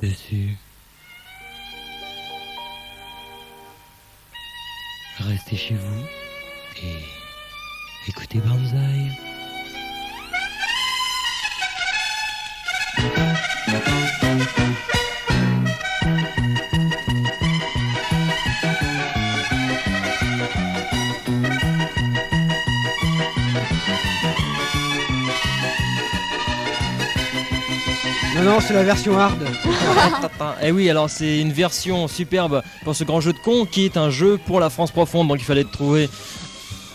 dessus. Restez chez vous et écoutez Banzai. Non, c'est la version hard. Et oui, alors c'est une version superbe pour ce grand jeu de con qui est un jeu pour la France profonde. Donc il fallait trouver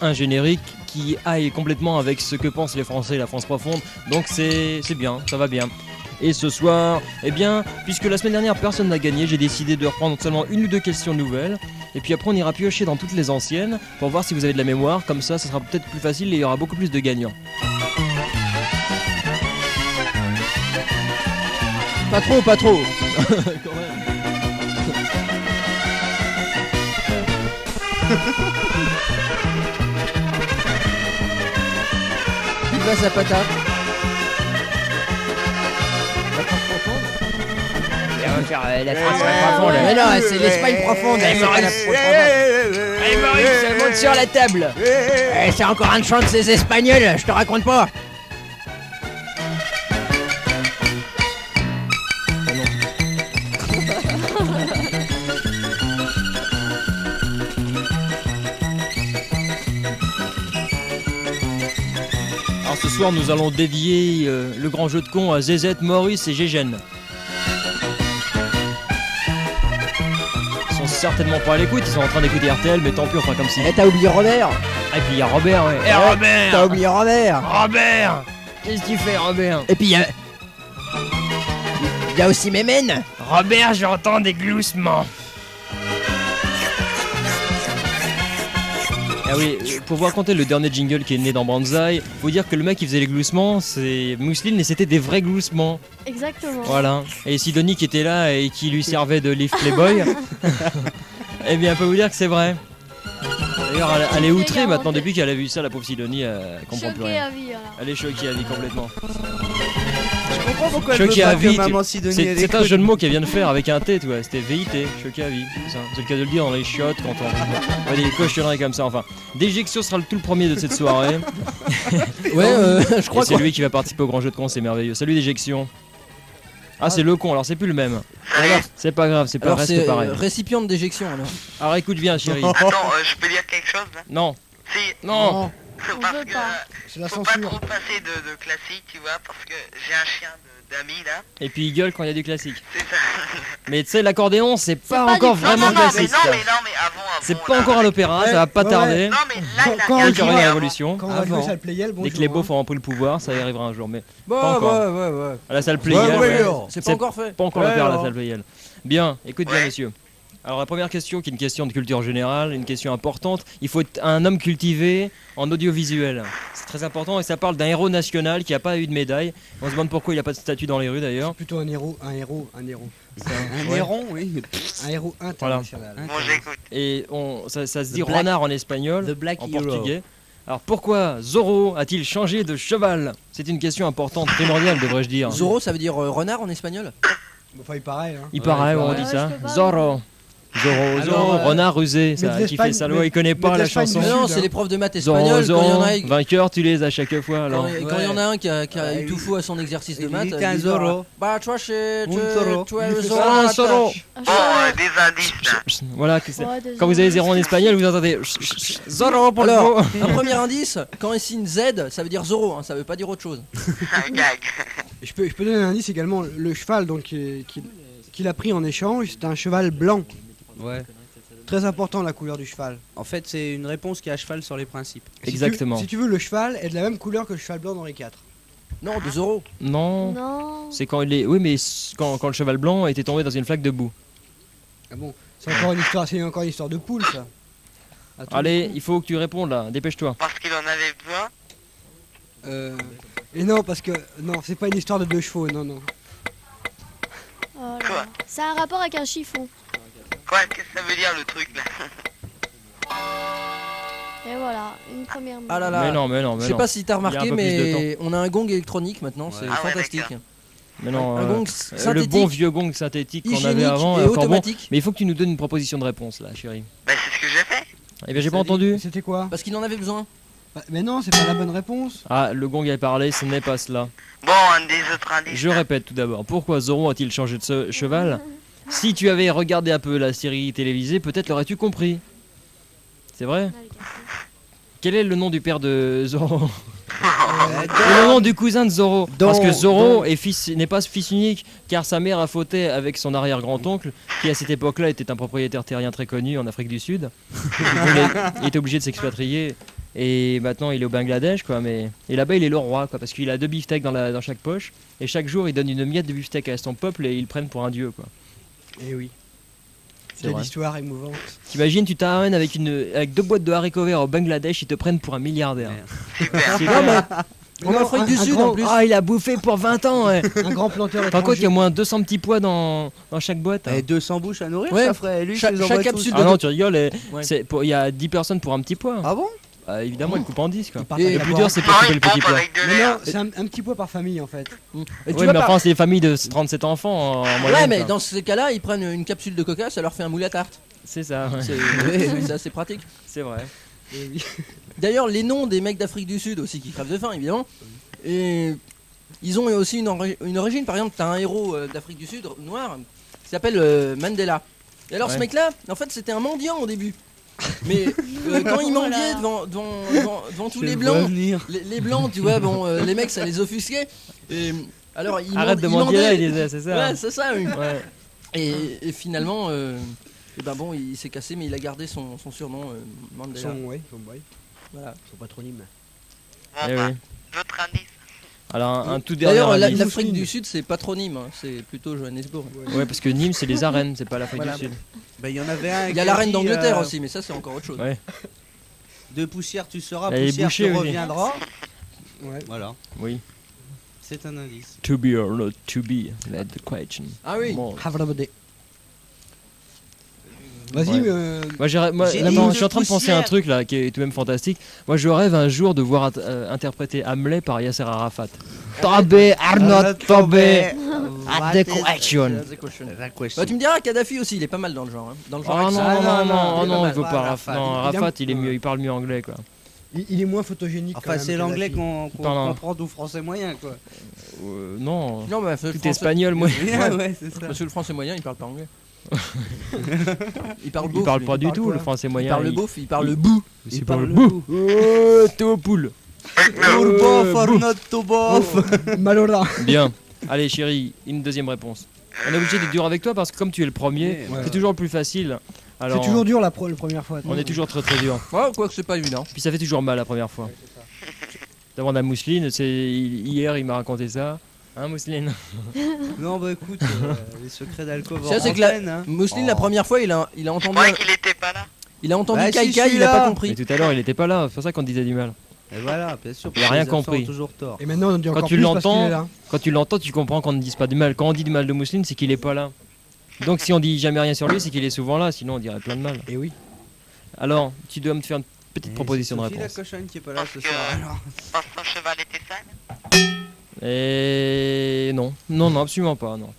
un générique qui aille complètement avec ce que pensent les Français et la France profonde. Donc c'est bien, ça va bien. Et ce soir, eh bien, puisque la semaine dernière personne n'a gagné, j'ai décidé de reprendre seulement une ou deux questions nouvelles. Et puis après on ira piocher dans toutes les anciennes pour voir si vous avez de la mémoire. Comme ça sera peut-être plus facile et il y aura beaucoup plus de gagnants. Pas trop, pas trop. Quand même. Il va sa patate. On va faire la France profonde. Mais non, c'est l'Espagne profonde. Allez, Maurice, monte sur la table. C'est encore un chant de ces Espagnols, je te raconte pas. Alors ce soir nous allons dédier le grand jeu de con à ZZ, Maurice et Gégène. Ils sont certainement pas à l'écoute, ils sont en train d'écouter RTL, mais tant pis, enfin comme si. Eh, t'as oublié Robert. Et puis il y a Robert, ouais. Eh Robert, T'as oublié Robert. Robert, qu'est-ce que tu fais Robert? Et puis il y a aussi Mémène. Robert, j'entends des gloussements. Ah oui, pour vous raconter le dernier jingle qui est né dans Banzai, faut dire que le mec qui faisait les gloussements, c'est Mousseline et c'était des vrais gloussements. Exactement. Voilà. Et Sidonie qui était là et qui lui servait de livre Playboy, eh bien, on peut vous dire que c'est vrai. D'ailleurs, elle est outrée maintenant depuis qu'elle a vu ça, la pauvre Sidonie, elle comprend plus Choquée rien. à vie, alors. Elle est choquée à vie complètement. Je comprends pourquoi elle Choquée veut à pas que vie, maman Sidonie c'est elle c'est un écoute. jeu de mots qu'elle vient de faire avec un T, tu vois. C'était VIT, choqué à vie. C'est le cas de le dire dans les chiottes quand on voit des cochonneries comme ça. Enfin, Déjection sera tout le premier de cette soirée. Ouais, je Et crois c'est que. lui qui va participer au grand jeu de con, c'est merveilleux. Salut Déjection. Ah, c'est le con, alors c'est plus le même. Alors, C'est pas grave, c'est pas alors reste c'est pareil. récipient de déjection alors. Alors écoute bien, chérie. Attends, je peux dire quelque chose là? Non, Si, non. On parce veut que pas. C'est la faut pas censure. trop passer de classique, tu vois, parce que j'ai un chien d'amis là, Et puis il gueule quand il y a du classique. c'est ça. Mais tu sais, l'accordéon, c'est pas pas encore du vraiment non, mais classique. non, ça. mais non, mais avant. C'est là, pas encore à l'opéra, ça va pas Ouais, tarder. Non, mais là, il a Quand rien Dès qu'il y aura dit une avant. révolution. Quand on va jouer Avant. ça le Playel, bonjour. Dès que les beaufs auront pris le pouvoir, ça y arrivera un jour. Mais Bon, Pas encore. ouais. à la salle Playel, ouais, ouais. ouais. C'est pas encore fait. Pas encore Ouais, l'opéra à la alors. salle Playel. Bien, écoute bien, Ouais. messieurs. Alors la première question, qui est une question de culture générale, une question importante. Il faut être un homme cultivé en audiovisuel. C'est très important et ça parle d'un héros national qui n'a pas eu de médaille. On se demande pourquoi il n'a pas de statue dans les rues d'ailleurs. Plutôt un héros. Un Ouais. héron, oui. Un héros international. Bon, j'écoute. Et ça se dit The Black- renard en espagnol, The Black en Hero. portugais. Alors pourquoi Zorro a-t-il changé de cheval? C'est une question importante, primordiale devrais-je dire. Zorro, ça veut dire renard en espagnol. Enfin, il paraît. Hein. Il paraît, il on paraît. dit Ouais, ça. je peux pas. Zorro. Zorro, Zorro, Alors, renard rusé, mais ça, de qui fait l'Espagne- sa loi, mais- il connaît mais pas de la l'Espagne chanson. du Non, Sud, c'est hein. les profs de maths Zorro, espagnols. Quand il y en Zorro, a, vainqueur, tu les as chaque fois. Alors. quand il y en a un qui a eu tout fou à son exercice de Il maths, dit un dit, Zorro. Bah, toi, c'est. Un Zorro. Tu es Il le fait Zorro. ça, un Zorro. Un Bon, cheval. des indices là. Voilà, Ouais, désolé. quand vous avez zéro en espagnol, vous entendez Zorro pour le Alors, mot. un premier indice, quand il signe Z, ça veut dire Zorro, hein, ça veut pas dire autre chose. Un gag. Je peux donner un indice également. Le cheval donc qu'il a pris en échange, c'est un cheval blanc. Ouais. Très important la couleur du cheval. En fait, c'est une réponse qui est à cheval sur les principes. Exactement. Si tu veux, le cheval est de la même couleur que le cheval blanc dans les quatre. Non, de Zorro. Non, Non. c'est quand il est. Oui, mais quand le cheval blanc était tombé dans une flaque de boue. Ah bon, c'est encore une histoire de poule ça. À tout Allez, coup. il faut que tu répondes là, dépêche-toi. Parce qu'il en avait besoin. Et non, parce que non, c'est pas une histoire de deux chevaux, non. Oh là Quoi là. Ça a un rapport avec un chiffon. Quoi, qu'est-ce que ça veut dire le truc là? Et voilà, une première. Ah là là. Mais non, mais non, mais Je sais non. pas si t'as Il y a un remarqué, peu plus de mais on a un gong électronique maintenant, c'est Ah ouais, fantastique. d'accord. Mais non, Un gong le synthétique, bon vieux gong synthétique qu'on avait hygiénique avant et est encore bon. automatique. Mais il faut que tu nous donnes une proposition de réponse là, chérie. Bah, c'est ce que j'ai fait. Eh bien, j'ai pas entendu. C'était quoi? Parce qu'il en avait besoin. Bah, mais non, c'est pas la bonne réponse. Ah, le gong a parlé, ce n'est pas cela. Bon, un des autres indices. Je répète tout d'abord, pourquoi Zoro a-t-il changé de cheval? Si tu avais regardé un peu la série télévisée, peut-être l'aurais-tu compris. C'est vrai? Quel est le nom du père de Zoro? Et le nom du cousin de Zoro? Parce que Zoro n'est pas fils unique, car sa mère a fauté avec son arrière-grand-oncle, qui à cette époque-là était un propriétaire terrien très connu en Afrique du Sud. Il était obligé de s'expatrier, et maintenant il est au Bangladesh, quoi. Et là-bas il est le roi, quoi, parce qu'il a 2 beefsteaks dans chaque poche, et chaque jour il donne une miette de beefsteak à son peuple, et ils le prennent pour un dieu, quoi. Eh oui. C'est Quelle vrai. histoire émouvante. T'imagines, tu t'amènes avec 2 boîtes de haricots verts au Bangladesh, ils te prennent pour un milliardaire. Super. En Afrique du Sud en plus. Ah, il a bouffé pour 20 ans, ouais. Un grand planteur Par contre, il y a étranger. moins de 200 petits pois dans chaque boîte. hein. Et 200 bouches à nourrir, Ouais. ça ferait lui. Chaque je les envoie tous. capsule Ah non, tu rigoles, Ouais. il y a 10 personnes pour un petit pois. Ah bon? Bah, évidemment, il coupe en 10 quoi. Il part Et avec Le la plus poire. dur, c'est pour couper le petit pois. avec de Mais l'air. non, c'est un petit poids par famille en fait. Et tu Oui, vois mais pas- enfin, c'est des familles de 37 enfants en Ouais, moyenne. mais quoi. dans ces cas-là, ils prennent une capsule de coca, ça leur fait un moule à tarte. C'est ça, ouais. C'est assez pratique. C'est vrai. Eh oui. D'ailleurs, les noms des mecs d'Afrique du Sud aussi qui crèvent de faim, évidemment. Et ils ont aussi une origine. Par exemple, t'as un héros d'Afrique du Sud noir qui s'appelle Mandela. Et alors, ce Ouais. mec-là, en fait, c'était un mendiant au début. Mais quand il mendiait devant tous les blancs, les blancs, tu vois, bon, les mecs, ça les offusquait. Et alors, Arrête de mendier là, il disait, c'est ça. Ouais, c'est ça, oui. Ouais. Et finalement, et ben bon, il s'est cassé, mais il a gardé son surnom Mandela. Son Voilà. patronyme. Bon, Eh bah, oui. d'autres indices. Alors, un tout dernier D'ailleurs, indice. l'Afrique du Sud, c'est patronyme, hein, c'est plutôt Johannesburg. Ouais, parce que Nîmes, c'est les arènes, c'est pas l'Afrique Voilà. du Sud. Bah, il y en avait un. Il y a la reine d'Angleterre aussi, mais ça, c'est encore autre chose. Ouais. De poussière, tu seras, Elle est poussière, bouchée tu aussi. reviendras. Ouais. Voilà, Oui. c'est un indice. To be or not to be, that's the question. Ah oui. Bon. Havre-Bodé. Vas-y, Ouais. Moi, J'ai attends, dit je suis en train de penser à un poussière. truc là qui est tout de même fantastique. Moi, je rêve un jour de voir interpréter Hamlet par Yasser Arafat. Tobe, Arnaud, Tobe, at the question. Bah, tu me diras, Kadhafi aussi, il est pas mal dans le genre. Hein. Dans le genre Oh non, accent. non, non, il est non, pas non, mal. il faut pas Arafat. Non, Arafat, il est mieux, il parle mieux anglais quoi. Il est moins photogénique. quand Enfin, même, c'est l'anglais Kadhafi. qu'on Pardon. comprend du français moyen, quoi. Non, Non, bah, tout espagnol, moi. Ouais, c'est ça. Monsieur le français moyen, il parle pas anglais. Il parle Il beauf. parle lui. pas du tout quoi le français Il moyen. parle beauf, il parle bout. Il parle parle le bouh. Oh, Théopoule. Bourbof, Arnaud, Tobof. Malora. Bien. Allez, chérie, une deuxième réponse. On est obligé d'être dur avec toi parce que comme tu es le premier, Ouais. c'est toujours le plus facile. Alors, C'est toujours dur la première fois. on est toujours très très dur. Ouais, quoi que c'est pas évident. Puis ça fait toujours mal la première fois. Demande à Mousseline, hier il m'a raconté ça. Hein Mousseline? Non, bah écoute, les secrets d'alcool. Ça, c'est que la- Mousseline, la première fois, il a Je entendu, croyais qu'il était pas là. entendu Bah, si, Kai je Kai, suis il a là. pas Mais compris. tout à l'heure il était pas là, c'est pour ça qu'on disait du mal. Et voilà, bien sûr. Il a parce que rien les absents compris. ont toujours tort. Et maintenant on dit Quand encore tu plus parce qu'il l'entends, est là. Quand tu l'entends, tu comprends qu'on ne dise pas du mal. Quand on dit du mal de Mousseline, c'est qu'il est pas là. Donc si on dit jamais rien sur lui, c'est qu'il est souvent là, sinon on dirait plein de mal. Et oui. Alors, tu dois me faire une petite Et proposition de c'est Sophie, réponse. la cochonne qui est pas là Parce ce que- soir. Alors. Parce que son cheval était sale. Et non, non, non, absolument pas, non. Non.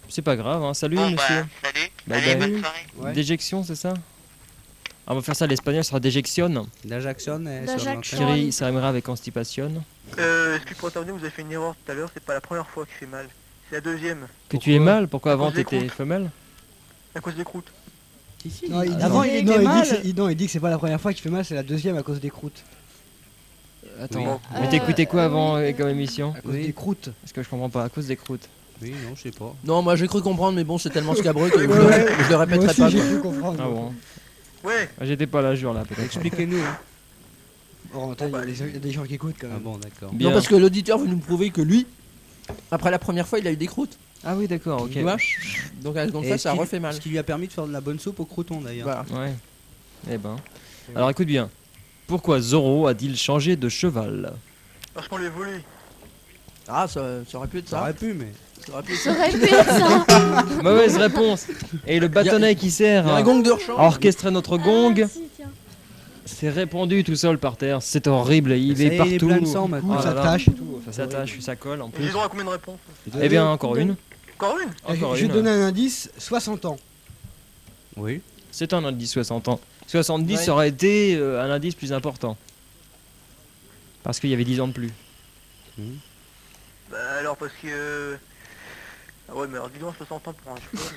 C'est pas grave, hein. Salut Bon, monsieur. bah, salut. Bye Allez, bye. bonne soirée. Ouais. Déjection, c'est ça? Ah, on va faire ça, l'espagnol sera déjection. D'Ajaxion et sur D'Ajaccio. l'antenne. Chérie, ça rimera avec constipation. Excuse-moi, vous avez fait une erreur tout à l'heure, c'est pas la première fois qu'il fait mal. C'est la deuxième, Que tu es mal? Pourquoi avant cause des t'étais croûtes. femelle? à cause des croûtes. Non, il dit, Avant, il était non, mal. il dit que c'est pas la première fois qu'il fait mal, c'est la deuxième à cause des croûtes. Attends, Oui. mais t'écoutais quoi avant comme émission? À cause Oui. des croûtes. Parce que je comprends pas, à cause des croûtes. Oui, non, je sais pas. Non, moi j'ai cru comprendre, mais bon, c'est tellement scabreux que je Ouais. le Moi répéterai aussi pas. j'ai quoi. pu comprendre. Ah bon? Ouais, Ah, j'étais pas là, jure là, peut-être. Expliquez-nous. Hein. Oh, attends, il y a des gens qui écoutent quand Ah même. bon, d'accord. Bien. Non, parce que l'auditeur veut nous prouver que lui, après la première fois, il a eu des croûtes. Ah oui, d'accord, ok. Tu vois Donc à la seconde Et fois, ce ça qui- refait mal. Ce qui lui a permis de faire de la bonne soupe au crouton d'ailleurs. Voilà. Ouais. Eh ben. Alors écoute bien. Pourquoi Zoro a-t-il changé de cheval? parce qu'on l'évolue. Ah, ça aurait pu être Ça ça. aurait pu, mais. Ça aurait pu être Ça ça. aurait pu être ça. Mauvaise réponse. Et le bâtonnet qui sert Il y a un à gong de rechange. orchestrer notre gong, Ah, si, tiens. c'est répandu tout seul par terre. C'est horrible, il Ça y est est, il est partout. plein de sang Du maintenant. coup, Ah ça là là. tâche et tout. Ça s'attache, ça colle en Et plus. j'ai droit à combien de réponses? Eh bien, encore une. Encore une? Encore Je vais une. donner un indice, 60 ans. Oui. C'est un indice 60 ans. 70 Ouais. ça aurait été un indice plus important. Parce qu'il y avait 10 ans de plus. Bah alors parce que... Ah ouais mais alors dis donc 60 ans pour un cheval.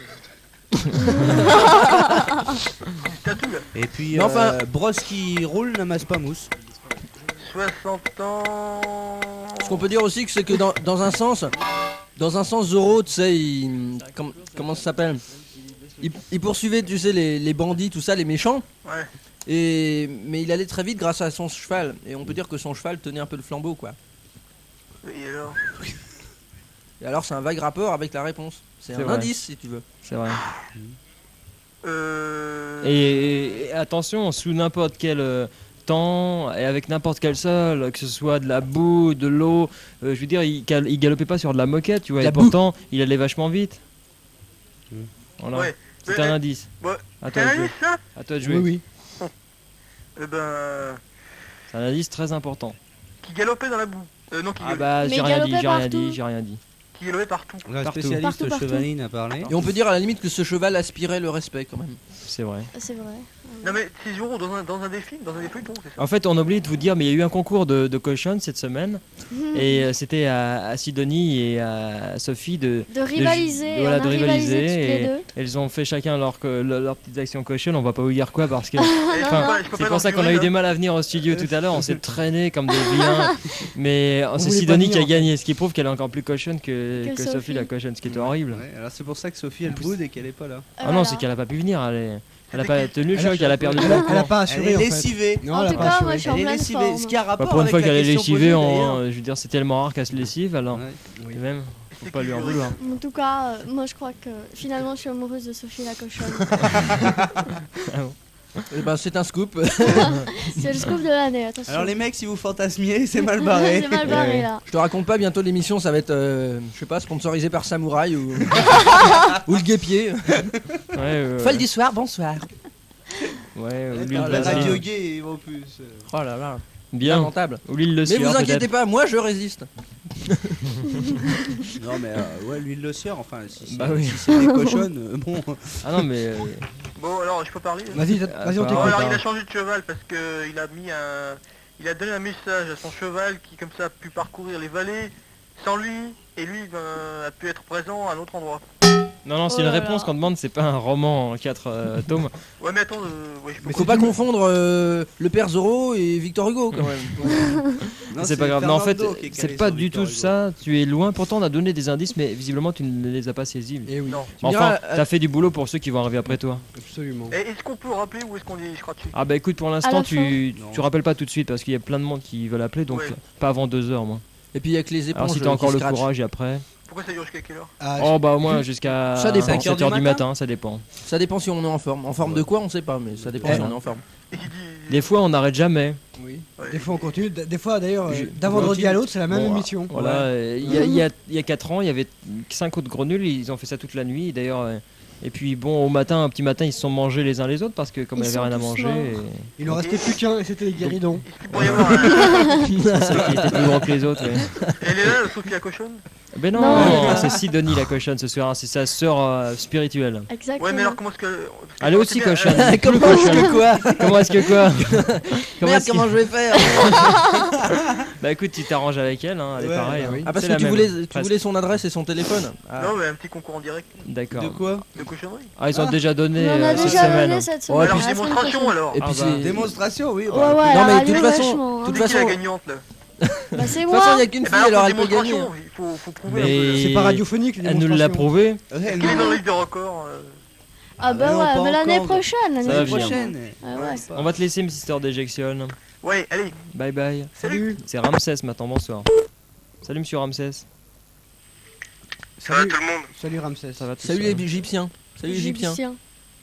T'as tout là. Et puis, Mais enfin- brosse qui roule n'amasse pas mousse. 60 ans... Ce qu'on peut dire aussi, c'est que dans un sens, Zorro, tu sais, comment ça s'appelle, il poursuivait, tu sais, les bandits, tout ça, les méchants. Ouais. Mais il allait très vite grâce à son cheval. Et on peut dire que son cheval tenait un peu le flambeau, quoi. Et alors? Et alors, c'est un vague rapport avec la réponse. C'est un vrai. indice, si tu veux. C'est vrai. Euh... Et attention, sous n'importe quel temps et avec n'importe quel sol, que ce soit de la boue, de l'eau, je veux dire, il galopait pas sur de la moquette, tu vois, La et boue. pourtant, il allait vachement vite. Voilà. Ouais. C'est un indice. Ouais. À C'est toi un de jouer. indice ça? À toi de jouer. Oui, oui. Eh ben... C'est un indice très important. Qui galopait dans la boue. Non, qui, Ah bah, Mais j'ai rien dit, galopait j'ai rien partout. dit, j'ai rien dit. qui galopait partout. La Partout. spécialiste Partout. chevaline a parlé. Et on peut dire à la limite que ce cheval aspirait le respect, quand même. C'est vrai. C'est vrai. Non mais c'est Zoro dans un des films, dans un des feuilletons, c'est ça? En fait, on oublie de vous dire, mais il y a eu un concours de cochon cette semaine. Et c'était à Sidonie et à Sophie de De rivaliser, voilà, on a de rivalisé rivaliser. toutes les Et deux. elles ont fait chacun leurs petites actions cochon. On va pas vous dire quoi parce que. Eh, je peux Enfin, pas- je peux c'est pas pour ça qu'on a eu l'endurer, du mal à venir au studio tout à l'heure. On s'est traîné comme des vilains. Mais c'est voulait pas Sidonie qui a venir, en gagné, ce qui prouve qu'elle est encore plus cochonne que Que Sophie Sophie. la cochonne, ce qui était horrible. Ouais, alors c'est pour ça que Sophie elle boude et qu'elle est pas là. Ah non, Voilà. c'est qu'elle a pas pu venir. Elle a C'était pas qui? tenu le choc, elle a perdu le Elle a concours. pas assuré en fait. lessivée. Non, En elle a tout pas cas, assuré. moi je suis en Elle est pleine lessivée. forme. Ce qui a Bah, rapport pour une avec fois la qu'elle est question lessivée, posée, d'ailleurs. je veux dire, c'est tellement rare qu'elle se lessive, alors. Ouais. Et même, faut C'est pas qui lui en le vouloir. En tout cas, moi je crois que finalement je suis amoureuse de Sophie la cochonne. Et ben, c'est un scoop. C'est le scoop de l'année, attention. Alors les mecs, si vous fantasmiez, c'est mal barré. C'est mal barré là. Je te raconte pas, bientôt l'émission, ça va être, je sais pas, sponsorisé par Samouraï ou, ou le guépier. Ouais, Fall du soir, bonsoir. ouais, ou l'huile La Vaseline. radio gay en plus. Oh là là, Bien, lamentable. ou l'huile de Mais sueur vous inquiétez peut-être. pas, moi je résiste. Non mais ouais, l'huile de sieur, enfin si Bah oui. c'est des cochonnes, bon. Ah non, mais Bon alors je peux parler? Vas-y, vas-y, on Ah, Bon, t'écoute. alors il pas. a changé de cheval parce que il a mis un... Il a donné un message à son cheval qui comme ça a pu parcourir les vallées sans lui et lui ben, a pu être présent à un autre endroit. non, c'est Oh une là réponse là. qu'on demande, c'est pas un roman en 4 tomes. Ouais mais attends, ouais, je peux Faut pas confondre le père Zorro et Victor Hugo quand même. Non, C'est pas grave. Non, en fait, Fernando qui est c'est calé pas sur du Victor tout Hugo. ça. Tu es loin. Pourtant, on a donné des indices, mais visiblement, tu ne les as pas saisis. Eh oui, Non. Tu me Enfin, diras, t'as fait du boulot pour ceux qui vont arriver après toi. absolument. Et est-ce qu'on peut rappeler où est-ce qu'on est scratché? Ah bah écoute, pour À l'instant, la tu fin. rappelles pas tout de suite parce qu'il y a plein de monde qui veulent appeler, donc Ouais. pas avant 2 heures, moi. Et puis il y a que les éponges. Alors si t'as encore qui le scratchent. courage et après. Pourquoi ça dure jusqu'à quelle heure? Ah, Oh bah au moins jusqu'à Ça dépend. 7 heures du matin, ça dépend. Ça dépend si on est en forme. En forme de quoi, on sait pas, mais ça dépend Ouais. si on est en forme. Et qui dit... Des fois, on n'arrête jamais. oui. Ouais. Des fois on continue, des fois d'ailleurs, Je- d'un vendredi à l'autre, c'est la même Bon, émission. Voilà, il y a 4 ans, il y avait 5 autres grenules, ils ont fait ça toute la nuit. D'ailleurs, et puis bon, un petit matin, ils se sont mangés les uns les autres parce que comme Ils il n'y avait rien à sont tous manger, Il en restait plus qu'un et c'était les guéridons. Est-ce qu'il pourrait y avoir un... et ceux qui étaient plus grands que les autres. Ouais. Elle est là, la Sophie la cochonne? Ben non, Non. c'est Sidonie la cochonne ce soir, c'est sa sœur spirituelle. Exactement. Ouais mais alors comment est-ce que... Elle est aussi cochonne. Comment Plus est-ce cochonne. que quoi Comment est-ce que quoi Merde, est-ce comment je vais faire Bah écoute, tu t'arranges avec elle, hein, elle est Ouais, pareille. bah hein. oui. Ah parce C'est que la tu même, voulais, tu presque. voulais son adresse et son téléphone. Ah. Non mais un petit concours en direct D'accord. De quoi? de cochonnerie. Ah, ils ont déjà donné Mais on a cette déjà semaine. donné cette Ouais, semaine. et Alors puis la semaine démonstration prochaine. alors. Et puis Ah bah. c'est. Démonstration, oui. Ouais, bah, ouais, Non, elle mais a de toute lieu façon- vachement, hein. toute Qui est la façon- gagnante là? Bah c'est De toute façon, il moi. n'y a qu'une Eh fille, ben, alors faut elle peut gagner. démonstration, faut prouver un peu. Mais C'est pas radiophonique les elle nous l'a démonstrations. prouvé. ouais, Qui est non. dans le livre des records? Ah bah non, ouais, pas mais l'année encore. prochaine. Ça va L'année venir. prochaine. Ah ouais. On va te laisser, Miss Sister d'Ejection. Ouais, allez. Bye bye. Salut. C'est Ramsès maintenant, bonsoir. Salut monsieur Ramsès. Ça va Salut, tout le monde? salut Ramsès. Ça va tout Salut les seul. Égyptiens. Salut les Égyptiens. Égyptien.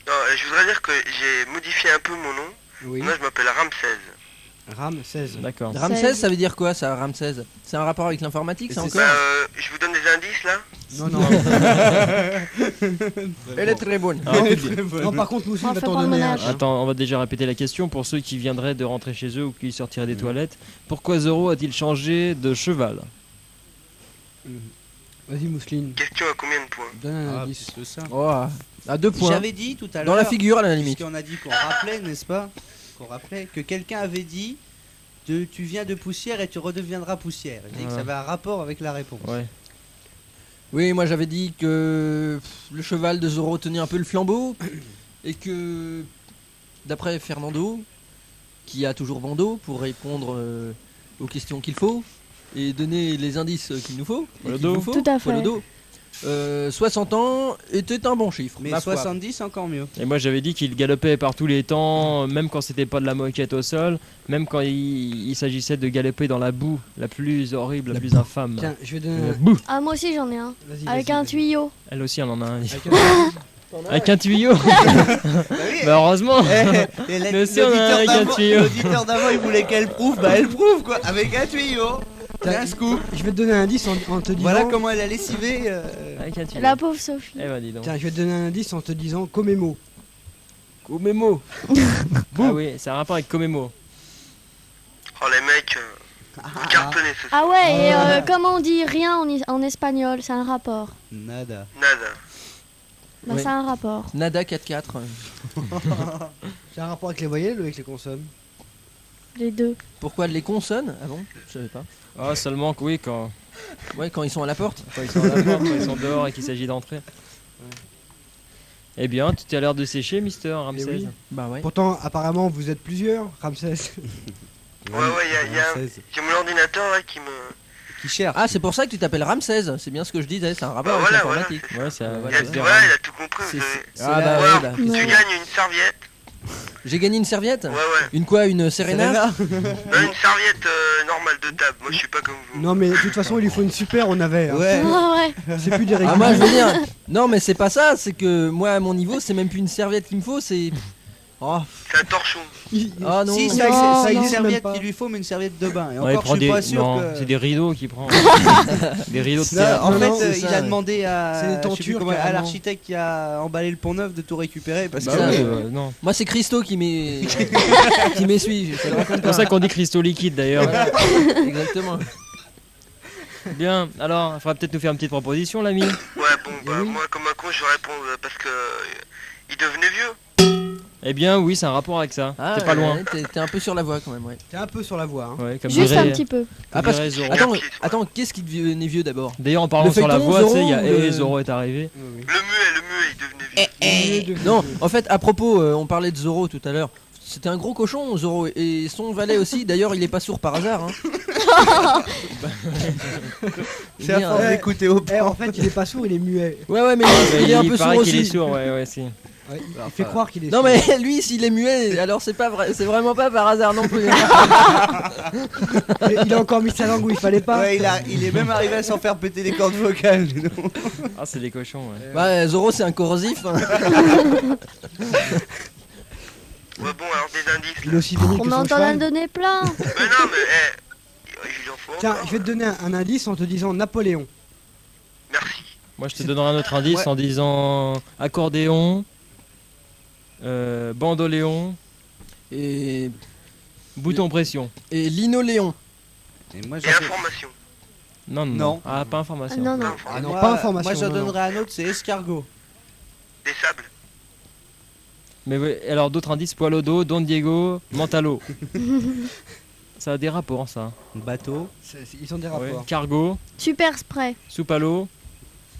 Non, je voudrais dire que j'ai modifié un peu mon nom. Oui. Moi je m'appelle Ramsès. Ram 16. D'accord. Ramsès, ça veut dire quoi ça, Ramsès? C'est un rapport avec l'informatique, ça C'est encore? Je vous donne des indices là. Non, non. Elle est très bonne. Alors, Non, par contre, nous aussi, On on va fait t'en pas le donner un. ménage. attends, on va déjà répéter la question pour ceux qui viendraient de rentrer chez eux ou qui sortiraient des toilettes. Pourquoi Zoro a-t-il changé de cheval? Vas-y, Mousseline, Question à combien de points? donne un Ah, indice. c'est ça. Oh, à 2 points. J'avais dit tout à l'heure. Dans la figure à la limite. Puisqu'on a dit qu'on rappelait, n'est-ce pas? Qu'on rappelait que quelqu'un avait dit tu viens de poussière et tu redeviendras poussière. Il dit que ça Ouais. avait un rapport avec la réponse. Ouais. Oui, moi j'avais dit que le cheval de Zorro tenait un peu le flambeau et que d'après Fernando, qui a toujours Bando pour répondre aux questions qu'il faut et donner les indices qu'il nous faut, Pour le qu'il dos. vous faut, Tout à pour le fait. dos, 60 ans était un bon chiffre. Mais ma foi. 70, encore mieux. Et moi j'avais dit qu'il galopait par tous les temps, même quand c'était pas de la moquette au sol, même quand il s'agissait de galoper dans la boue, la plus horrible, la plus infâme. Tiens, je vais donner La un. boue. Ah, moi aussi j'en ai un. Vas-y, Avec vas-y, un vas-y. tuyau. Elle aussi elle en a un. Avec un- Avec un tuyau. oui. Bah heureusement. Et Mais aussi, on a avec un tuyau. l'auditeur d'avant, il voulait qu'elle prouve, bah elle prouve quoi, avec un tuyau. C'est un scoop. Je vais te donner un indice en te disant. Voilà comment elle a lessivé. Avec un tuyau. La pauvre Sophie. Eh bah dis donc. Tiens, je vais te donner un indice en te disant Comemo. Comemo. Ah oui, c'est un rapport avec Comemo. Oh les mecs, vous cartonnez ce soir. Ah ouais, et comment on dit rien en espagnol? C'est un rapport. Nada. Nada. Bah, Ouais. c'est un rapport. Nada 4-4. C'est un rapport avec les voyelles ou avec les consonnes? Les deux. Pourquoi les consonnes? Ah bon, je savais pas. Ah seulement que oui quand Ouais, quand ils sont à la porte. ils sont à la porte, quand ils sont dehors et qu'il s'agit d'entrer. Eh bien, tu as l'air de sécher, Mister Ramsès. Eh oui. Bah ouais. Pourtant, apparemment, vous êtes plusieurs, Ramsès. Ouais, j'ai mon ordinateur là qui me... Qui cherche. Ah, c'est pour ça que tu t'appelles Ramsès. C'est bien ce que je disais. C'est un rapport Bah, avec voilà, l'informatique. Ouais, c'est Il voilà, a, c'est ouais, vrai. il a tout compris, vous C'est- savez. Ah bah Ouais, ouais, bah, tu Ouais. gagnes une serviette. J'ai gagné une serviette. Ouais, ouais. Une quoi? Une Serena? Non, une serviette normale de table. Moi, je suis pas comme vous. Non, mais de toute façon, il lui faut une super, on avait. hein. Ouais. Ah ouais. C'est plus des Ah, moi je veux dire. Non, mais c'est pas ça. C'est que moi, à mon niveau, c'est même plus une serviette qu'il me faut. C'est. Oh, C'est un torchon. ah non. Si, Non, ça, non, ça non, une serviette même pas. qu'il lui faut, mais une serviette de bain. Et Ouais, il encore, prend je suis des... pas sûr non, que. c'est des rideaux qu'il prend. Des rideaux de Non, terre. en Non, fait, non, c'est il ça, a ouais. demandé à, C'est des je sais plus tentures, comment, à carrément. l'architecte qui a emballé le pont neuf de tout récupérer parce Bah que Ça, oui, ouais. non. Moi, c'est Christo qui qui m'essuie. Je te le raconte C'est pour ça qu'on dit cristaux liquides d'ailleurs. Voilà. Exactement. Bien, alors, il faudra peut-être nous faire une petite proposition, l'ami. Ouais, bon, bah, oui. moi, comme un con, je vais répondre parce que... il devenait vieux. Eh bien, oui, c'est un rapport avec ça. Ah, T'es pas loin. ouais, T'es un peu sur la voie quand même, ouais. T'es un peu sur la voie. Hein. Ouais, comme Juste dirait- un petit peu. Ah, parce dirait Zorro. Attends, Bien pris, attends, qu'est-ce qui devenait vieux d'abord? D'ailleurs, en parlant Le sur la feuilleton, voie, tu sais, il y a Zorro ou le- Zorro est arrivé. Oui, Le muet, il devenait vieux. oui. Non, en fait, à propos, on parlait de Zorro tout à l'heure. C'était un gros cochon, Zorro, et son valet aussi. D'ailleurs, il est pas sourd par hasard. Hein. c'est à Bien. force d'écouter au Eh, en fait, il est pas sourd, il est muet. Ouais, ouais, mais Bah, il est un peu sourd paraît qu'il est aussi. sourd, ouais, si. Ouais, il fait croire qu'il est Non, sourd. mais lui, s'il est muet, alors c'est pas vrai, c'est vraiment pas par hasard non plus. Il a encore mis sa langue où il fallait pas. Ouais, il est même arrivé à s'en faire péter les cordes vocales. dis donc. Ah, c'est des cochons, ouais. Ouais, Zorro, c'est un corrosif. Hein. Ouais, bon, alors des indices. Il est aussi débile On que son m'entend en cheval. donner plein. Mais non, mais, il en faut Tiens, encore. je vais te donner un indice en te disant Napoléon. Merci. Moi, je te donnerai un autre indice Ouais. en disant accordéon, bandoléon, Et, bouton pression. et linoléon. Et moi, Et j'en- information. Non, non. Non. Ah, pas information. Non, non. Ah non, moi, pas information. Moi, j'en non, non. donnerai un autre, c'est escargot. Des sables. Mais ouais, alors d'autres indices, poil au dos, Don Diego, Mentalo. Ça a des rapports, ça. Bateau. Ils ont des Ouais. rapports. Cargo, Super spray. soupe à l'eau,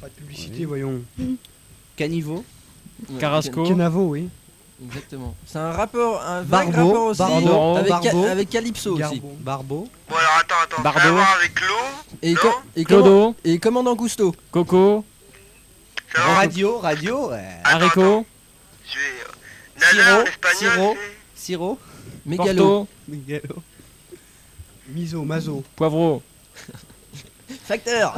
Pas de publicité, voyons. Caniveau. Ouais, Carrasco. Kenavo, oui. Exactement. C'est un rapport, un vrai Barbeau, rapport aussi Barbeau, avec, Barbeau. avec Calypso aussi. Garbo. Barbeau. Bon, alors attends, Bardo. ça va voir avec l'eau. Et, Non. et, Clodo, et commandant Cousteau. Coco, Ça va voir. Radio, radio. Ouais. Attends, haricot, Je vais... Nana en espagnol, Sirop. c'est... Sirop. Mégalo. Porto, Mégalo. Miso, Mazo. poivreau. Facteur.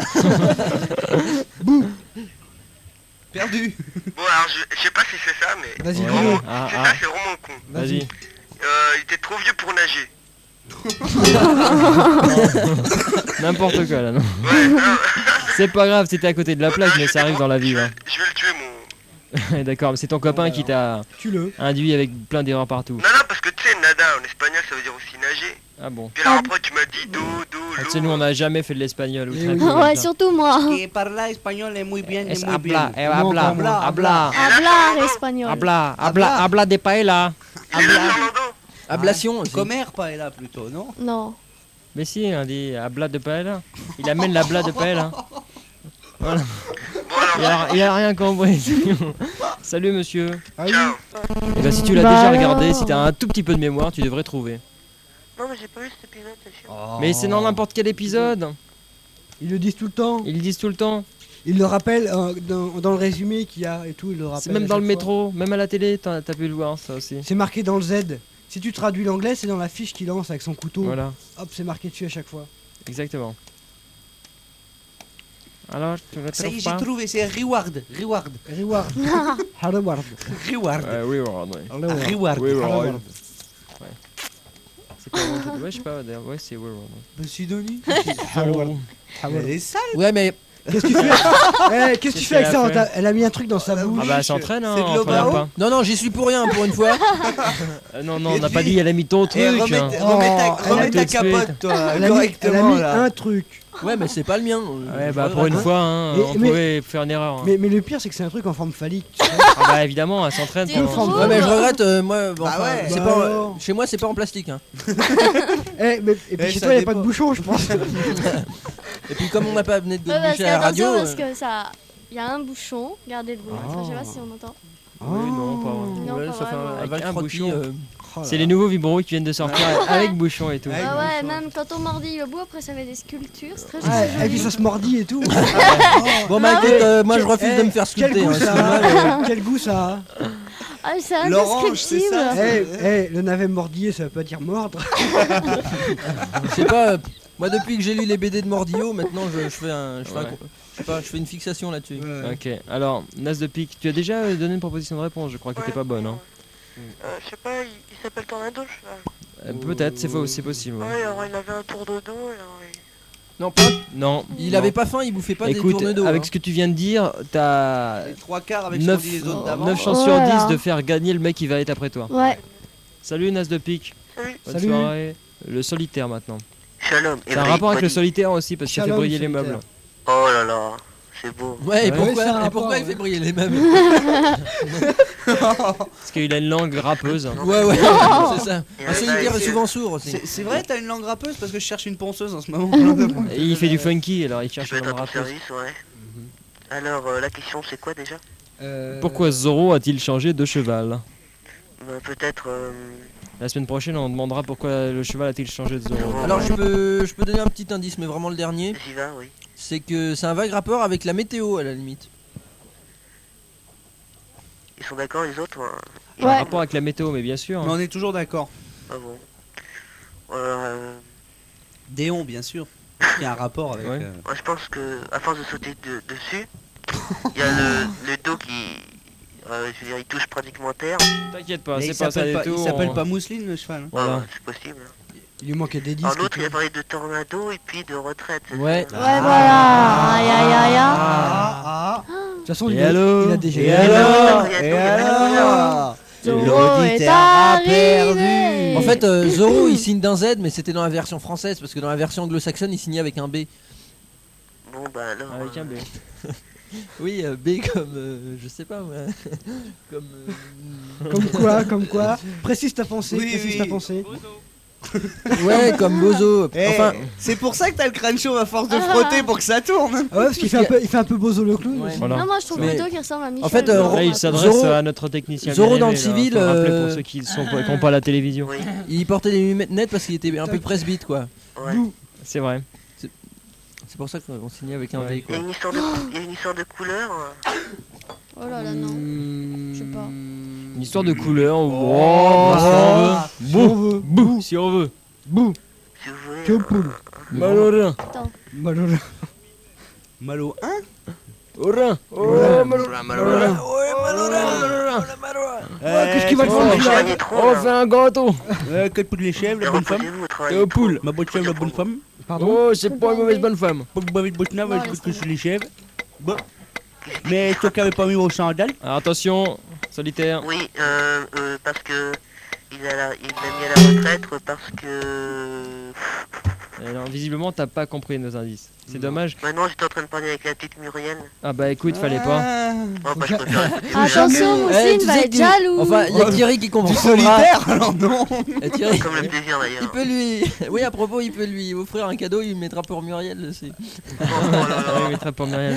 Perdu. Bon, alors je sais pas si c'est ça, mais... Vas-y, Ouais. dis-le. Vraiment, Ah, c'est ah. ça, c'est vraiment con. Vas-y. Il était trop vieux pour nager. N'importe quoi là, non. Ouais, non, C'est pas grave, c'était à côté de la plaque, mais ça arrive dans la vie. Hein. je vais le tuer, mon... D'accord, mais c'est ton copain qui t'a Tue-le. induit avec plein d'erreurs partout. Non, non, parce que tu sais, nada en espagnol, ça veut dire aussi nager. Ah bon. Puis alors après tu m'as dit do, Tu sais, nous on n'a jamais fait de l'espagnol ou Eh très oui. peu, Ouais, là. surtout moi. Et par là, espagnol est muy bien, Es est muy habla, bien. habla, habla, habla, Hablar espagnol. habla de paella. Ablation aussi. Comer paella plutôt, non? Non. Mais si, on dit habla de paella. Il amène l'habla de paella. Voilà. Il a rien compris. Salut monsieur. Ah oui. Et bah si tu l'as Bah déjà alors. regardé, si t'as un tout petit peu de mémoire, tu devrais trouver. Non mais j'ai pas vu cet épisode, c'est chiant. Oh. Mais c'est dans n'importe quel épisode. Ils le disent tout le temps. Ils le disent tout le temps. Ils le rappellent dans le résumé qu'il y a et tout. Ils le rappellent. C'est même à dans le chaque fois. métro, même à la télé, t'as pu le voir ça aussi. C'est marqué dans le Z. Si tu traduis l'anglais, c'est dans la fiche qu'il lance avec son couteau. Voilà, Hop, c'est marqué dessus à chaque fois. exactement. Alors, tu le Ça y est, trouves j'ai pas trouvé, c'est reward. Reward. Reward. Reward. Reward. Oui, ouais. Reward. Reward. C'est quoi ouais, je sais pas, d'ailleurs, ouais, c'est World. Monsieur Denis. Reward. Elle est sale. Ouais, mais Qu'est-ce que tu fais Qu'est-ce que tu fais avec qu'elle a ça fait Elle a mis un truc dans sa bouche. Ah bah, elle s'entraîne, hein, C'est de on l'eau regarde bao. pas. non, j'y suis pour rien pour une fois. Non, on n'a pas dit, elle a mis ton truc. Et remets hein. remets ta tout de suite. capote, toi, Elle a correctement mis là. un truc. Ouais, mais c'est pas le mien. Ouais, bah pour une fois, hein, Et- on mais- pouvait faire une erreur. hein. Mais le pire, c'est que c'est un truc en forme phallique. tu sais. Ah bah évidemment, elle s'entraîne. T'es pour- fou. Ouais, mais je regrette, moi, bon, Bah enfin, ouais. c'est Bah pas, alors. chez moi c'est pas en plastique. Hein. Et puis chez ça toi, il n'y a pas de dépend. bouchon, je pense. Et puis comme on n'a pas amené de Ouais, parce boucher à la radio, qu'attention, parce que ça. Il y a un bouchon. Regardez le bruit. Enfin, je sais pas si on entend. Oui, non, pas vrai. Non, ouais, pas ça fait vraiment. un Avec vague un frottis, bouchon. Oh là C'est là. les nouveaux vibraux qui viennent de sortir avec bouchon et tout. Avec Ah ouais, bouchon. même quand on mordit le bout, après ça fait des sculptures. C'est très Ouais, joli. et puis ça se mordit et tout. Bon bah Ah écoute, moi je Quel- refuse de me faire Quel sculpter. goût hein, ça a Quel goût ça a Ah, c'est L'orange, c'est ça. indescriptible. Le navet mordillé, ça veut pas dire mordre. Je sais pas, moi depuis que j'ai lu les BD de Mordillo, maintenant je fais un, je fais un- Ouais. je sais pas, je fais une fixation là-dessus. Ok, alors, Nas de Pique, tu as déjà donné une proposition de réponse, je crois que t'es pas bonne. Hein. Je sais pas, il s'appelle Tornado, je sais pas. Peut-être, c'est possible. ouais. Ouais, alors il avait un tour de dos, alors Non, pas. Non. Il non. avait pas faim, il bouffait pas Écoute, des tournedos. avec hein. ce que tu viens de dire, t'as Les trois quarts avec ce 9, qu'on dit les autres d'avant. 9 chances sur Voilà. 10 de faire gagner le mec qui va être après toi. Ouais. Salut Nas de Pique, Salut. bonne Salut. soirée. Le solitaire maintenant. Shalom. C'est un rapport avec le solitaire aussi parce que ça fait Shalom, briller les solitaire. meubles. Oh là là, c'est beau. Ouais, et Ouais, pourquoi, c'est un et rapport, pourquoi il ouais. fait briller les meubles? Parce qu'il a une langue râpeuse. Ouais, ouais, c'est ça. Et Un là, solitaire est il- souvent sourd aussi. C'est vrai, t'as une langue rappeuse parce que je cherche une ponceuse en ce moment. Et il fait du funky, alors il Je cherche vais une être à langue ton râpeuse. service, ouais. Alors, la question c'est quoi déjà? Pourquoi Zoro a-t-il changé de cheval? Peut-être... La semaine prochaine, on demandera pourquoi le cheval a-t-il changé de Zoro. Alors je peux donner un petit indice, mais vraiment le dernier, J'y vais, oui. c'est que c'est un vague rapport avec la météo à la limite. Ils sont d'accord les autres hein? Un Ouais. rapport avec la météo, mais bien sûr. Mais on est toujours d'accord. Ah bon. Déon, bien sûr. Il y a un rapport avec. Ouais. Moi je pense que à force de sauter dessus, il y a le dos qui... je veux dire, il touche pratiquement terre. T'inquiète pas, Mais c'est il pas ça s'appelle du pas, tout. il s'appelle on- pas Mousseline le cheval. hein. Voilà. C'est possible. Il lui manquait des disques. Alors et l'autre il a tout. parlé de tornado et puis de retraite. c'est Ouais. ça Ouais, voilà. Aïe, aïe, aïe, aïe. Ah, De toute façon, Et il a alors déjà. Et alors Et alors Zoro est L'auditeur a arrivé. En fait, Zoro il signe d'un Z, mais c'était dans la version française, parce que dans la version anglo-saxonne il signait avec un B. Bon bah alors... Avec un B. Oui, B comme, je sais pas, ouais. Comme. Comme quoi Précise ta pensée, Oui, précise oui. ta pensée. Ouais, comme Bozo. Eh, Enfin, c'est pour ça que t'as le crâne chaud à force de frotter pour que ça tourne. Ah ouais, parce qu'il fait un peu Bozo le clown. Ouais. aussi. Voilà. Non, moi je trouve Mais- plutôt qu'il ressemble à Michel. En fait, Blanc. Là, il s'adresse Zoro- à notre technicien. Zoro bien dans le aimé, là. civil, Faut le rappeler euh, pour ceux qui n'ont pas la télévision. Oui, il portait des lunettes parce qu'il était un peu presbyte, quoi. ouais. C'est vrai. C'est pour ça qu'on signait avec un Ouais. V, Il y quoi. a une histoire de, il y a une histoire de couleur. Oh là là, non. Je sais pas. Une histoire de couleur. Oh, si on veut. Bouh, bouh, si on veut. Bouh. Si vous voulez. Que poule. Malheureux. Malheureux. Malo 1 Orin. Orin. Malheureux. Qu'est-ce qu'il va te Oh, faire je là gagnais trop, On là. fait un gâteau. Que pour les chèvres, Mais la bonne femme. reposez-vous au Et travail. aux poules. Ma bonne chèvre, la bonne femme. Pardon. Oh, c'est pas une mauvaise bonne femme. Pas de boire de botte neuve, Non, je laisse que tomber. sur les chèvres. Bon. Mais toi qui avais pas mis au sandal. Alors, attention, solitaire. Oui, parce que il l'a mis à la retraite parce que... Alors, visiblement, t'as pas compris nos indices. C'est dommage. Maintenant, j'étais en train de parler avec la petite Muriel. Ah bah écoute, fallait pas. Oh, bah, je préfère écouter Attention, Mousseline tu va sais être que- jaloux. Enfin, il y a Thierry qui comprend. Solitaire alors non. Thierry, comme le plaisir d'ailleurs. il peut lui. Oui, à propos, il peut lui offrir un cadeau, il mettra pour Muriel. Oh là là. Oui, très pour Muriel.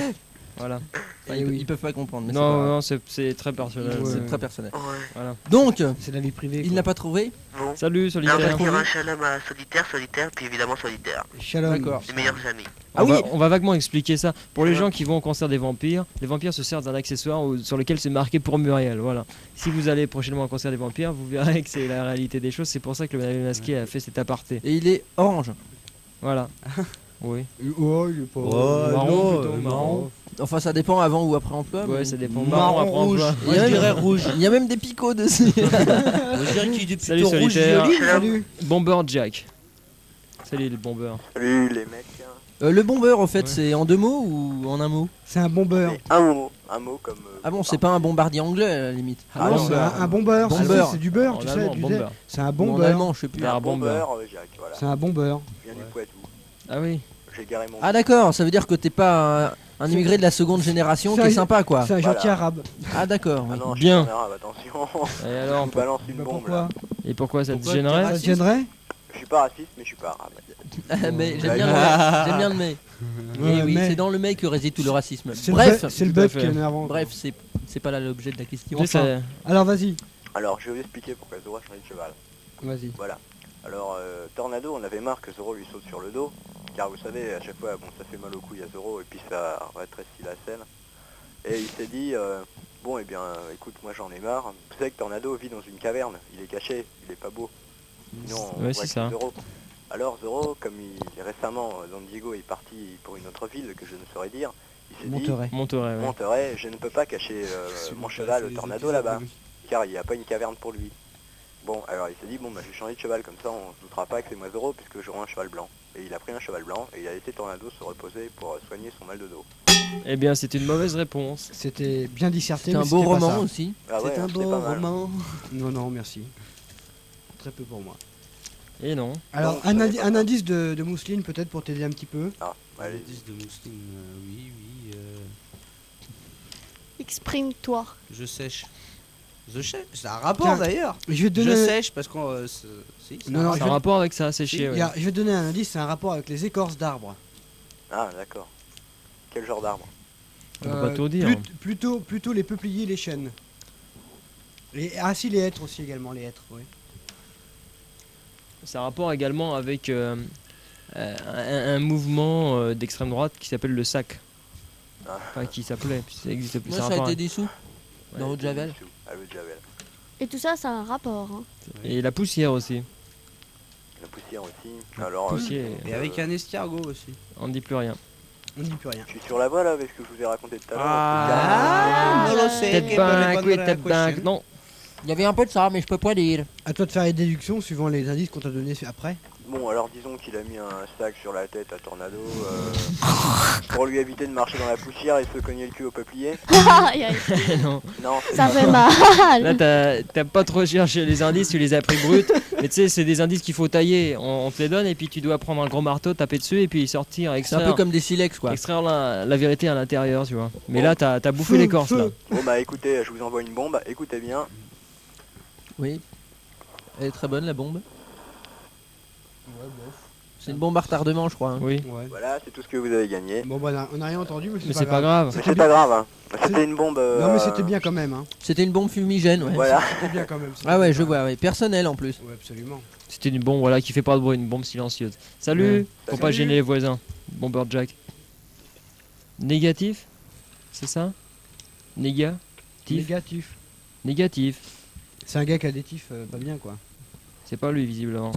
Voilà. Enfin, ils peuvent pas comprendre. Mais Non, non, c'est très personnel. Ouais. c'est très personnel. Ouais. Voilà. Donc, C'est la vie privée. il n'a pas trouvé. Bon. Salut, Là, on va solitaire. dire un shalom à solitaire, puis évidemment solitaire. Shalom. D'accord. Les meilleurs amis. Ah oui. On va vaguement expliquer ça. Pour les gens qui vont au concert des vampires, les vampires se servent d'un accessoire sur lequel c'est marqué pour Muriel. Voilà. Si vous allez prochainement au concert des vampires, vous verrez que c'est la réalité des choses. C'est pour ça que le masqué a fait cet aparté. Et il est orange. Voilà. Oui. Oh, il est pas. Marron plutôt, marron. Enfin, ça dépend avant ou après emploi. Ouais, mais- ça dépend. Marron après rouge. emploi. Il y a Moi, je même- dirais rouge. Il y a même des picots dessus. Je dirais qu'il est Salut, plutôt rouge solitaire. violine. Salut. Bomber Jack. Salut les bombeurs. Salut les mecs. Le bombeur, au fait, Ouais. c'est en 2 mots ou en un mot? C'est un bombeur. Un mot comme... Ah bon, c'est pas un bombardier anglais à la limite. Ah non, c'est un bombeur. Bombeur. C'est du beurre, En tu sais. allemand, tu sais. bomber. C'est un Ou en bombeur. allemand, je sais plus. Un bomber. Jack, voilà. C'est un bombeur. Je viens du Poitou. Ah oui. J'ai garé mon... Ah d'accord, ça veut dire que t'es pas un immigré de la seconde génération qui C'est est un- sympa quoi. C'est un gentil Voilà. arabe. Ah d'accord. Ah oui. non, je Bien. suis un arabe, attention. Et Je alors, vous balance une Bah, bombe pourquoi là. et pourquoi ça te Pourquoi gênerait Ça te gênerait Je suis pas raciste, mais je suis pas arabe. Mais Bah, j'aime bien le mais. J'aime bien le mais. Ouais, Et oui, mais- c'est dans le mais que réside tout le racisme. C'est Bref, c'est le tout à bug fait. qui est énervant. bref, c'est pas là l'objet de la question. Tu sais, Enfin. Alors vas-y. Alors, je vais vous expliquer pourquoi Zoro a changé de cheval. Vas-y. Voilà. Alors, Tornado, on avait marre que Zoro lui saute sur le dos. Car vous savez, à chaque fois, bon, ça fait mal au couilles à Zoro et puis ça rétrécit la scène. Et il s'est dit, bon, eh bien, écoute, moi j'en ai marre. Vous savez que Tornado vit dans une caverne. Il est caché, il est pas beau. Sinon, on Ouais, voit c'est que ça. Zoro. Alors, Zoro, comme récemment, Don Diego est parti pour une autre ville que je ne saurais dire, il s'est dit, Monterey. Monterey, ouais. Monterey, je ne peux pas cacher mon cheval Tornado là-bas, car il n'y a pas une caverne pour lui. Bon, alors il s'est dit, bon, bah, je vais changer de cheval, comme ça on se doutera pas que c'est moi Zoro, puisque j'aurai un cheval blanc. Et il a pris un cheval blanc, et il a laissé Tornado se reposer pour soigner son mal de dos. Eh bien, c'est une mauvaise réponse. C'était bien disserté. C'est un mais beau c'était pas roman ça. aussi. Ah ouais, C'est un c'était beau pas mal. roman. Non, non, merci. Très peu pour moi. Et non. Alors, Donc, un, ça n'est pas un mal. indice de Mousseline peut-être pour t'aider un petit peu. Ah, allez. Indice de mousseline, oui, oui. Exprime-toi. Je sèche. Je sèche. C'est un rapport Tiens, d'ailleurs. Je vais te Je donner. sèche parce qu'on. Si, c'est Non, un non, rapport. C'est un rapport avec ça, sécher. Il y a- je vais te donner un indice, c'est un rapport avec les écorces d'arbres. Ah, d'accord. Quel genre d'arbre? On peut pas tout dire. Plutôt les peupliers, les chênes. Ah si, les hêtres aussi également, les hêtres, oui. C'est un rapport également avec un mouvement d'extrême droite qui s'appelle le SAC. Ah. Enfin, qui s'appelait, puis ça existe plus. Moi c'est un ça a rapport été dissous dans Ouais. le Javel. Ah, le Javel. Et tout ça, ça a un rapport. Hein. Et la poussière aussi. La poussière aussi. Alors, Poussière. Et avec un escargot aussi. On ne dit plus rien. On ne dit plus rien. je suis sur la voie là avec ce que je vous ai raconté tout à l'heure. Ah, non, c'est Tête che banque, bonne oui, la tête prochaine. banque. Non. Il y avait un peu de ça, mais je peux pas dire. À toi de faire les déductions suivant les indices qu'on t'a donnés après. Bon, alors disons qu'il a mis un sac sur la tête à Tornado pour lui éviter de marcher dans la poussière et se cogner le cul au peuplier. Aïe, aïe, non. Non, c'est ça pas fait ça. Là, mal. t'as pas trop cherché les indices, tu les as pris bruts. Mais tu sais, c'est des indices qu'il faut tailler. On te les donne et puis tu dois prendre un gros marteau, taper dessus et puis sortir, C'est un extraire, peu comme des silex quoi. extraire la vérité à l'intérieur, tu vois. Mais Bon. là, t'as bouffé Feu, l'écorce feu. là. Bon bah écoutez, je vous envoie une bombe, écoutez bien. Oui. Elle est très bonne la bombe. C'est une bombe à retardement je crois. hein. Oui. Ouais. Voilà, c'est tout ce que vous avez gagné. Bon, bah, on n'a rien entendu, mais Mais c'est c'est pas grave. Mais c'est pas grave, hein. C'était une bombe... Non, mais c'était bien quand même, hein. C'était une bombe fumigène ouais. Voilà. C'était bien quand même. Ah ouais je vois, ouais. Personnel en plus. Ouais, absolument. C'était une bombe voilà, qui fait pas de bruit, une bombe silencieuse. Salut, Ouais. pour pas Salut. gêner les voisins. Bomber Jack. Négatif. C'est ça? Négatif. Négatif. Négatif. C'est un gars qui a des tifs pas bien, quoi. C'est pas lui visiblement.